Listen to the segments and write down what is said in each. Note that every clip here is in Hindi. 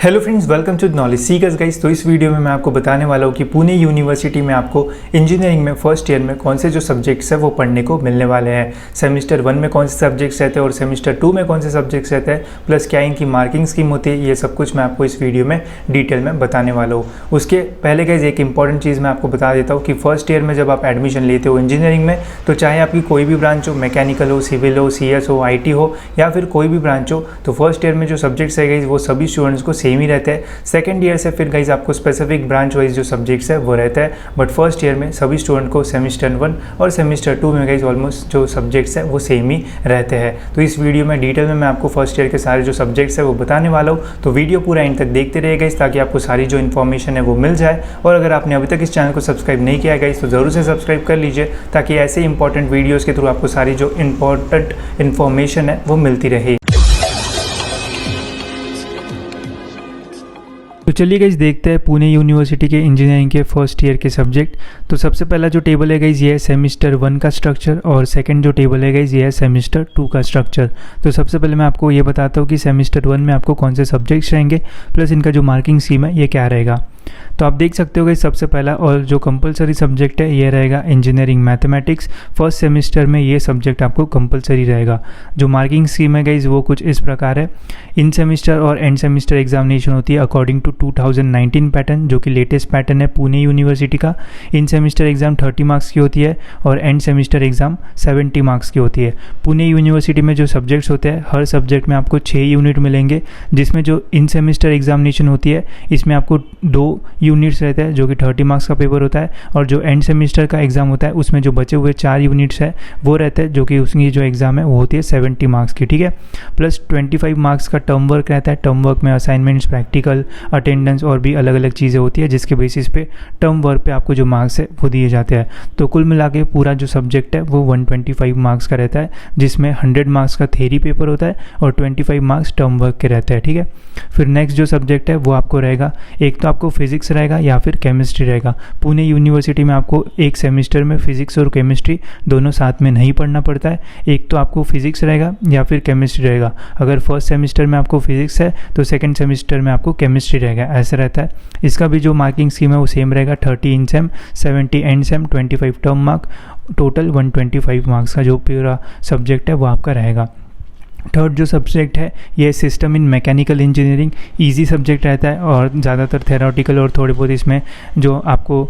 Hello friends, welcome to knowledge seekers guys. तो इस वीडियो में मैं आपको बताने वाला हूँ कि पुणे यूनिवर्सिटी में आपको इंजीनियरिंग में फर्स्ट ईयर में कौन से जो सब्जेक्ट्स है वो पढ़ने को मिलने वाले हैं। सेमेस्टर 1 में कौन से सब्जेक्ट्स रहते हैं और सेमेस्टर 2 में कौन से सब्जेक्ट्स रहते हैं, प्लस क्या इनकी मार्किंग स्कीम होती है, ये सब कुछ मैं आपको इस वीडियो में डिटेल में बताने वाला हूँ। उसके पहले गाइस एक इंपॉर्टेंट चीज़ मैं आपको बता देता हूँ कि फर्स्ट ईयर में जब आप एडमिशन लेते हो इंजीनियरिंग में, तो चाहे आपकी कोई भी ब्रांच हो, मैकेनिकल हो, सिविल हो, CS हो, IT हो या फिर कोई भी ब्रांच हो, तो फर्स्ट ईयर में जो सब्जेक्ट्स है गाइस वो सभी स्टूडेंट्स को सेम ही रहते हैं। सेकेंड ईयर से फिर गाइज आपको स्पेसिफिक ब्रांच वाइज जो सब्जेक्ट्स है वो रहता है, बट फर्स्ट ईयर में सभी स्टूडेंट को सेमेस्टर 1 और सेमेस्टर 2 में गाइज ऑलमोस्ट जो सब्जेक्ट्स है वो सेम ही रहते हैं। तो इस वीडियो में डिटेल में मैं आपको फर्स्ट ईयर के सारे जो सब्जेक्ट्स है वो बताने वाला हूँ, तो वीडियो पूरा एंड तक देखते रहिए गाइज ताकि आपको सारी जो इन्फॉर्मेशन है वो मिल जाए। और अगर आपने अभी तक इस चैनल को सब्सक्राइब नहीं किया है गाइज तो ज़रूर से सब्सक्राइब कर लीजिए ताकि ऐसे इंपॉर्टेंट वीडियोज़ के थ्रू आपको सारी जो इंपॉर्टेंट इन्फॉर्मेशन है वो मिलती रहे। तो चलिए गाइज देखते हैं पुणे यूनिवर्सिटी के इंजीनियरिंग के फर्स्ट ईयर के सब्जेक्ट। तो सबसे पहला जो टेबल है गाइज ये है सेमेस्टर 1 का स्ट्रक्चर और सेकंड जो टेबल है गाइज ये है सेमेस्टर 2 का स्ट्रक्चर। तो सबसे पहले मैं आपको ये बताता हूँ कि सेमेस्टर 1 में आपको कौन से सब्जेक्ट्स रहेंगे, प्लस इनका जो मार्किंग स्कीम है ये क्या रहेगा। तो आप देख सकते हो गाइज सबसे पहला और जो कंपलसरी सब्जेक्ट है ये रहेगा इंजीनियरिंग मैथमेटिक्स। फर्स्ट सेमेस्टर में ये सब्जेक्ट आपको कंपलसरी रहेगा। जो मार्किंग स्कीम है गाइज वो कुछ इस प्रकार है। इन सेमेस्टर और एंड सेमेस्टर एग्जामिनेशन होती है अकॉर्डिंग टू 2019 पैटर्न, जो कि लेटेस्ट पैटर्न है पुणे यूनिवर्सिटी का। इन सेमेस्टर एग्जाम 30 मार्क्स की होती है और एंड सेमेस्टर एग्जाम 70 मार्क्स की होती है। पुणे यूनिवर्सिटी में जो सब्जेक्ट्स होते हैं हर सब्जेक्ट में आपको 6 यूनिट मिलेंगे, जिसमें जो इन सेमेस्टर एग्जामिनेशन होती है इसमें आपको 2 यूनिट्स रहते हैं जो कि 30 मार्क्स का पेपर होता है, और जो एंड सेमेस्टर का एग्जाम होता है उसमें जो बचे हुए 4 यूनिट्स है वो रहते हैं जो कि उसकी जो एग्जाम है वो होती है 70 मार्क्स की, ठीक है। प्लस 25 मार्क्स का टर्म वर्क रहता है। टर्म वर्क में असाइनमेंट्स, प्रैक्टिकल, अटेंडेंस और भी अलग अलग चीज़ें होती है जिसके बेसिस पे टर्म वर्क पे आपको जो मार्क्स है वो दिए जाते हैं। तो कुल मिला के पूरा जो सब्जेक्ट है वो 125 मार्क्स का रहता है, जिसमें 100 मार्क्स का थ्योरी पेपर होता है और 25 मार्क्स टर्म वर्क के रहते हैं, ठीक है। फिर नेक्स्ट जो सब्जेक्ट है वो आपको रहेगा, एक तो आपको फिजिक्स रहेगा या फिर केमिस्ट्री रहेगा। पुणे यूनिवर्सिटी में आपको एक सेमेस्टर में फिजिक्स और केमिस्ट्री दोनों साथ में नहीं पढ़ना पड़ता है। एक तो आपको फिजिक्स रहेगा या फिर केमिस्ट्री रहेगा। अगर फर्स्ट सेमेस्टर में आपको फिजिक्स है तो सेकंड सेमेस्टर में आपको केमिस्ट्री रहेगा, ऐसा रहता है। इसका भी जो मार्किंग स्कीम है वो सेम रहेगा, 30 in same, 70 and same, 25 term mark, total 125 marks का जो पूरा सब्जेक्ट है वो आपका रहेगा। थर्ड जो सब्जेक्ट है ये system in mechanical engineering. Easy subject रहता है और ज़्यादातर थेरोटिकल और थोड़े बहुत इसमें जो आपको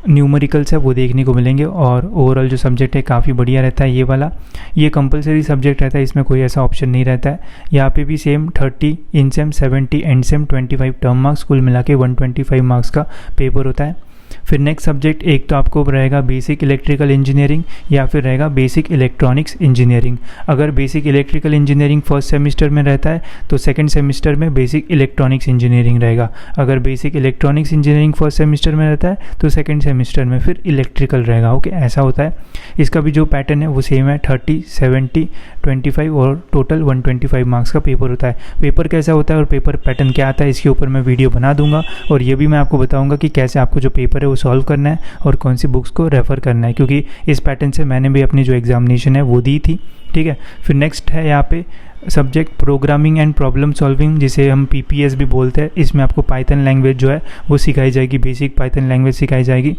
न्यूमेरिकल्स है वो देखने को मिलेंगे, और ओवरऑल जो सब्जेक्ट है काफ़ी बढ़िया रहता है ये वाला। ये कंपलसरी सब्जेक्ट रहता है, इसमें कोई ऐसा ऑप्शन नहीं रहता है। यहाँ पे भी same 30 in same, 70 and same, 25 term marks, कुल मिला के 125 मार्क्स का पेपर होता है। फिर नेक्स्ट सब्जेक्ट एक तो आपको रहेगा बेसिक इलेक्ट्रिकल इंजीनियरिंग या फिर रहेगा बेसिक इलेक्ट्रॉनिक्स इंजीनियरिंग। अगर basic electrical engineering first semester में रहता है तो सेकंड सेमेस्टर में बेसिक इलेक्ट्रॉनिक्स इंजीनियरिंग रहेगा। अगर basic electronics engineering first semester में रहता है तो सेकंड सेमेस्टर में फिर इलेक्ट्रिकल रहेगा। ओके, ऐसा होता है। इसका भी जो पैटर्न है वो सेम है, 30, 70, 25 और टोटल 125 मार्क्स का पेपर होता है। पेपर कैसा होता है और पेपर पैटर्न क्या आता है इसके ऊपर मैं वीडियो बना दूंगा, और ये भी मैं आपको बताऊंगा कि कैसे आपको जो पेपर है वो सॉल्व करना है और कौन सी बुक्स को रेफ़र करना है, क्योंकि इस पैटर्न से मैंने भी अपनी जो एग्जामिनेशन है वो दी थी, ठीक है। फिर नेक्स्ट है यहाँ पे subject programming and problem solving, जिसे हम PPS भी बोलते हैं। इसमें आपको पाइथन लैंग्वेज जो है वो सिखाई जाएगी, बेसिक पाइथन लैंग्वेज सिखाई जाएगी,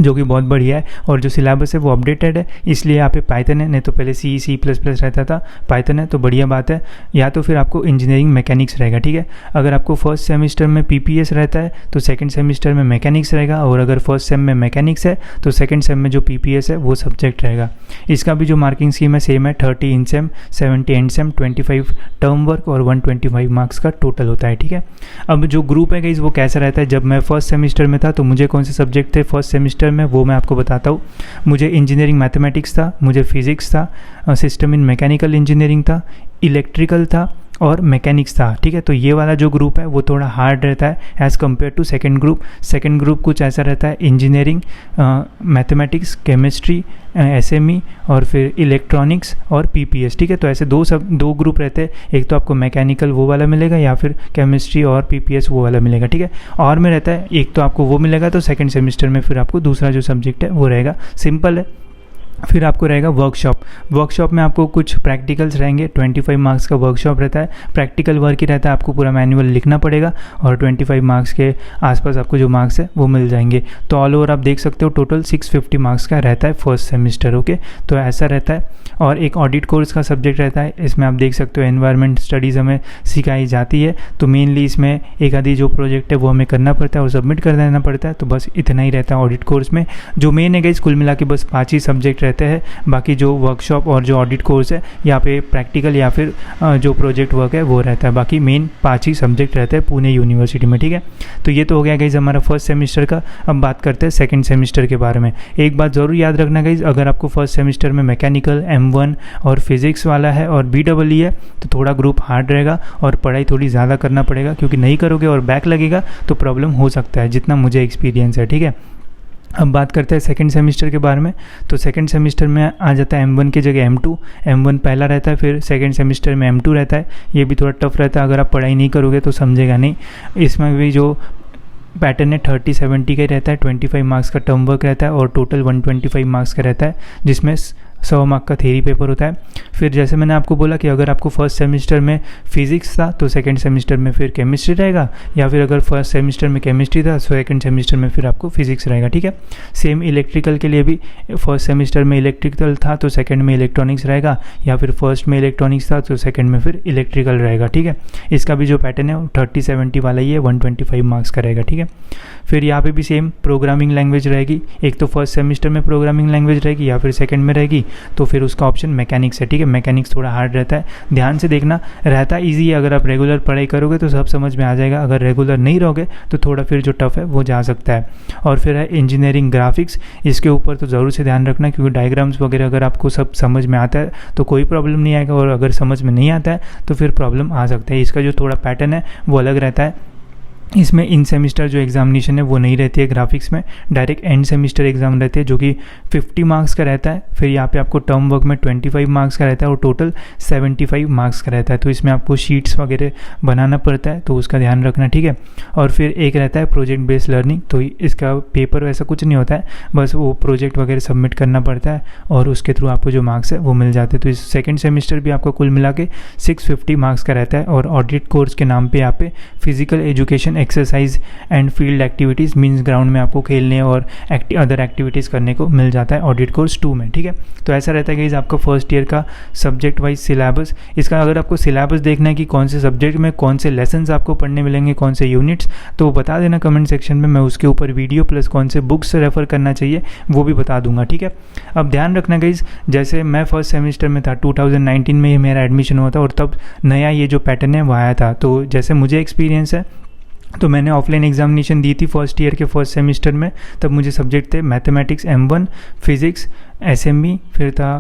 जो कि बहुत बढ़िया है। और जो सिलेबस है वो अपडेटेड है, इसलिए यहाँ पे पाइथन है, नहीं तो पहले C++ रहता था, पाइथन है तो बढ़िया बात है। या तो फिर आपको इंजीनियरिंग मैकेनिक्स रहेगा, ठीक है। अगर आपको फर्स्ट सेमेस्टर में PPS रहता है तो सेकंड सेमेस्टर में मैकेनिक्स रहेगा, और अगर फर्स्ट सेम में मैकेनिक्स है तो सेकंड सेम में जो PPS है वो सब्जेक्ट रहेगा। इसका भी जो मार्किंग स्कीम है सेम है, 30 in same, 70 and same, 25 term work और 125 मार्क्स का टोटल होता है, ठीक है। अब जो ग्रुप है गाइस वो कैसा रहता है, जब मैं फर्स्ट सेमेस्टर में था तो मुझे कौन से सब्जेक्ट थे फर्स्ट सेमेस्टर में वो मैं आपको बताता हूँ। मुझे इंजीनियरिंग मैथमेटिक्स था, मुझे फिजिक्स था, सिस्टम इन मैकेनिकल इंजीनियरिंग था, इलेक्ट्रिकल था और मैकेनिक्स था, ठीक है। तो ये वाला जो ग्रुप है वो थोड़ा हार्ड रहता है as compared to second group. Second group कुछ ऐसा रहता है, इंजीनियरिंग, मैथमेटिक्स, केमिस्ट्री, SME और फिर इलेक्ट्रॉनिक्स और PPS, ठीक है। तो ऐसे दो ग्रुप रहते हैं, एक तो आपको मैकेनिकल वो वाला मिलेगा या फिर केमिस्ट्री और PPS वो वाला मिलेगा, ठीक है। और में रहता है एक तो आपको वो मिलेगा, तो सेकेंड सेमेस्टर में फिर आपको दूसरा जो सब्जेक्ट है वो रहेगा। सिंपल है। फिर आपको रहेगा वर्कशॉप में आपको कुछ प्रैक्टिकल्स रहेंगे। 25 मार्क्स का वर्कशॉप रहता है, प्रैक्टिकल वर्क ही रहता है, आपको पूरा मैनुअल लिखना पड़ेगा और 25 मार्क्स के आसपास आपको जो मार्क्स है वो मिल जाएंगे। तो ऑल ओवर आप देख सकते हो टोटल 650 मार्क्स का रहता है फर्स्ट सेमिस्टर। ओके, तो ऐसा रहता है। और एक ऑडिट कोर्स का सब्जेक्ट रहता है, इसमें आप देख सकते हो एनवायरनमेंट स्टडीज़ हमें सिखाई जाती है। तो मेनली इसमें एक आधी जो प्रोजेक्ट है वो हमें करना पड़ता है और सबमिट कर देना पड़ता है। तो बस इतना ही रहता है ऑडिट कोर्स में। जो मेन है गाइस कुल मिला के बस 5 ही सब्जेक्ट रहते हैं। बाकी जो वर्कशॉप और जो ऑडिट कोर्स है यहाँ पे प्रैक्टिकल या फिर जो प्रोजेक्ट वर्क है वो रहता है। बाकी मेन 5 ही सब्जेक्ट रहते हैं पुणे यूनिवर्सिटी में। ठीक है, तो ये तो हो गया गाइस हमारा फर्स्ट सेमिस्टर का। अब बात करते हैं सेकंड सेमिस्टर के बारे में। एक बात ज़रूर याद रखना गाइस, अगर आपको फर्स्ट सेमिस्टर में मैकेनिकल M1 और फिजिक्स वाला है और BEE है तो थोड़ा ग्रुप हार्ड रहेगा और पढ़ाई थोड़ी ज़्यादा करना पड़ेगा, क्योंकि नहीं करोगे और बैक लगेगा तो प्रॉब्लम हो सकता है, जितना मुझे एक्सपीरियंस है। ठीक है, अब बात करते हैं सेकंड सेमिस्टर के बारे में। तो सेकंड सेमिस्टर में आ जाता है M1 की जगह M2। M1 पहला रहता है, फिर सेकंड सेमिस्टर में M2 रहता है। ये भी थोड़ा टफ रहता है, अगर आप पढ़ाई नहीं करोगे तो समझेगा नहीं। इसमें भी जो पैटर्न है 30-70 का ही रहता है। 25 मार्क्स का टर्म वर्क रहता है और टोटल 125 मार्क्स का रहता है, जिसमें 100 मार्क का थ्योरी पेपर होता है। फिर जैसे मैंने आपको बोला कि अगर आपको फर्स्ट सेमिस्टर में फिजिक्स था तो सेकंड सेमिस्टर में फिर केमिस्ट्री रहेगा, या फिर अगर फर्स्ट सेमिस्टर में केमिस्ट्री था तो सेकंड सेमिस्टर में फिर आपको फिजिक्स रहेगा। ठीक है, सेम इलेक्ट्रिकल के लिए भी फर्स्ट सेमिस्टर में इलेक्ट्रिकल था तो सेकंड में इलेक्ट्रॉनिक्स रहेगा, या फिर फर्स्ट में इलेक्ट्रॉनिक्स था तो सेकंड में फिर इलेक्ट्रिकल रहेगा। ठीक है, इसका भी जो पैटर्न है वो 30-70 वाला ही है, 125 मार्क्स का रहेगा। ठीक है, फिर यहाँ पे भी सेम प्रोग्रामिंग लैंग्वेज रहेगी। एक तो फर्स्ट सेमिस्टर में प्रोग्रामिंग लैंग्वेज रहेगी या फिर सेकंड में रहेगी, तो फिर उसका ऑप्शन मैकेनिक्स है। ठीक है, मैकेनिक्स थोड़ा हार्ड रहता है, ध्यान से देखना। रहता ईजी है, अगर आप रेगुलर पढ़ाई करोगे तो सब समझ में आ जाएगा। अगर रेगुलर नहीं रहोगे तो थोड़ा फिर जो टफ है वो जा सकता है। और फिर है इंजीनियरिंग ग्राफिक्स, इसके ऊपर तो ज़रूर से ध्यान रखना, क्योंकि डायग्राम्स वगैरह अगर आपको सब समझ में आता है तो कोई प्रॉब्लम नहीं आएगा, और अगर समझ में नहीं आता है तो फिर प्रॉब्लम आ सकता है। इसका जो थोड़ा पैटर्न है वो अलग रहता है। इसमें इन सेमिस्टर जो एग्जामिनेशन है वो नहीं रहती है ग्राफिक्स में, डायरेक्ट एंड सेमिस्टर एग्जाम रहती है जो कि 50 मार्क्स का रहता है। फिर यहाँ पे आपको टर्म वर्क में 25 मार्क्स का रहता है और टोटल 75 मार्क्स का रहता है। तो इसमें आपको शीट्स वगैरह बनाना पड़ता है, तो उसका ध्यान रखना। ठीक है, और फिर एक रहता है प्रोजेक्ट बेस्ड लर्निंग, तो इसका पेपर वैसा कुछ नहीं होता है, बस वो प्रोजेक्ट वगैरह सबमिट करना पड़ता है और उसके थ्रू आपको जो मार्क्स है वो मिल जाते हैं। तो इस सेकेंड सेमिस्टर भी आपको कुल मिला के 650 मार्क्स का रहता है। और ऑडिट कोर्स के नाम पे यहाँ पे physical education, exercise and field activities means ground में आपको खेलने और अदर एक्टिविटीज़ करने को मिल जाता है ऑडिट कोर्स 2 में। ठीक है, तो ऐसा रहता है कि आपका फर्स्ट ईयर का सब्जेक्ट वाइज सिलेबस। इसका अगर आपको सिलेबस देखना है कि कौन से सब्जेक्ट में कौन से लेसन्स आपको पढ़ने मिलेंगे, कौन से यूनिट्स, तो बता देना कमेंट सेक्शन में, मैं उसके ऊपर वीडियो प्लस कौन से बुक्स रेफर करना चाहिए वो भी बता दूंगा। ठीक है, अब ध्यान रखना गाइज, जैसे मैं फर्स्ट सेमिस्टर में था 2019 में ही मेरा एडमिशन हुआ था और तब नया ये जो पैटर्न है वो आया था। तो जैसे मुझे एक्सपीरियंस है तो मैंने ऑफलाइन एग्जामिनेशन दी थी फर्स्ट ईयर के फर्स्ट सेमिस्टर में। तब मुझे सब्जेक्ट थे मैथमेटिक्स M1, फिजिक्स, SME, फिर था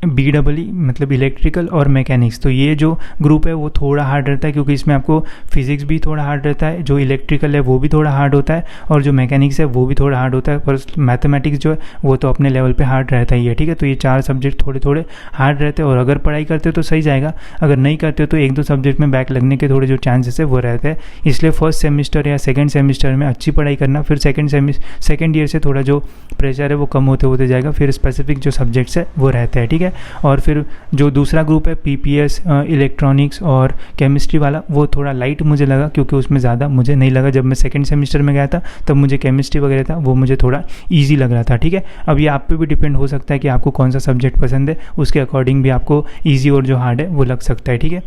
BEE मतलब इलेक्ट्रिकल और मैकेनिक्स। तो ये जो ग्रुप है वो थोड़ा हार्ड रहता है, क्योंकि इसमें आपको फिजिक्स भी थोड़ा हार्ड रहता है, जो इलेक्ट्रिकल है वो भी थोड़ा हार्ड होता है और जो मैकेनिक्स है वो भी थोड़ा हार्ड होता है, पर मैथमेटिक्स जो है वो तो अपने लेवल पे हार्ड रहता ही है। ठीक है, तो ये 4 सब्जेक्ट थोड़े थोड़े हार्ड रहते हैं और अगर पढ़ाई करते हो तो सही जाएगा, अगर नहीं करते हो तो 1-2 सब्जेक्ट में बैक लगने के थोड़े जो चांसेस है वो रहते हैं। इसलिए फर्स्ट सेमिस्टर या सेकेंड सेमिस्टर में अच्छी पढ़ाई करना, फिर सेकेंड ईयर से थोड़ा जो प्रेशर है वो कम होते होते जाएगा, फिर स्पेसिफिक जो सब्जेक्ट्स है वो रहते हैं। ठीक है, और फिर जो दूसरा ग्रुप है PPS, इलेक्ट्रॉनिक्स और केमिस्ट्री वाला, वो थोड़ा लाइट मुझे लगा, क्योंकि उसमें ज़्यादा मुझे नहीं लगा। जब मैं सेकंड सेमिस्टर में गया था तब मुझे केमिस्ट्री वगैरह था वो मुझे थोड़ा इजी लग रहा था। ठीक है, अब ये आप पे भी डिपेंड हो सकता है कि आपको कौन सा सब्जेक्ट पसंद है, उसके अकॉर्डिंग भी आपको ईजी और जो हार्ड है वो लग सकता है। ठीक है,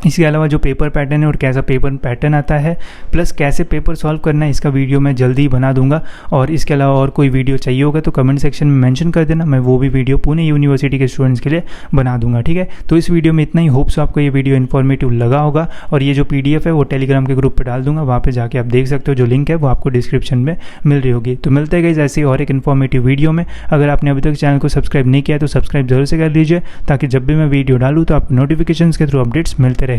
इसके अलावा जो पेपर पैटर्न है और कैसा पेपर पैटर्न आता है प्लस कैसे पेपर सॉल्व करना है, इसका वीडियो मैं जल्दी ही बना दूंगा। और इसके अलावा और कोई वीडियो चाहिए होगा तो कमेंट सेक्शन में मेंशन कर देना, मैं वो भी वीडियो पुणे यूनिवर्सिटी के स्टूडेंट्स के लिए बना दूंगा। ठीक है, तो इस वीडियो में इतना ही। होप्स आपको ये वीडियो इन्फॉर्मेटिव लगा होगा, और ये जो PDF है वो टेलीग्राम के ग्रुप पर डाल दूंगा, वहाँ पर जाके आप देख सकते हो, जो लिंक है वो आपको डिस्क्रिप्शन में मिल रही होगी। तो मिलते हैं गाइस ऐसे और एक इन्फॉर्मेटिव वीडियो में। अगर आपने अभी तक चैनल को सब्सक्राइब नहीं किया तो सब्सक्राइब जरूर से कर लीजिए, ताकि जब भी मैं वीडियो डालूँ तो आपको नोटिफिकेशन के थ्रू अपडेट्स मिलते रहे।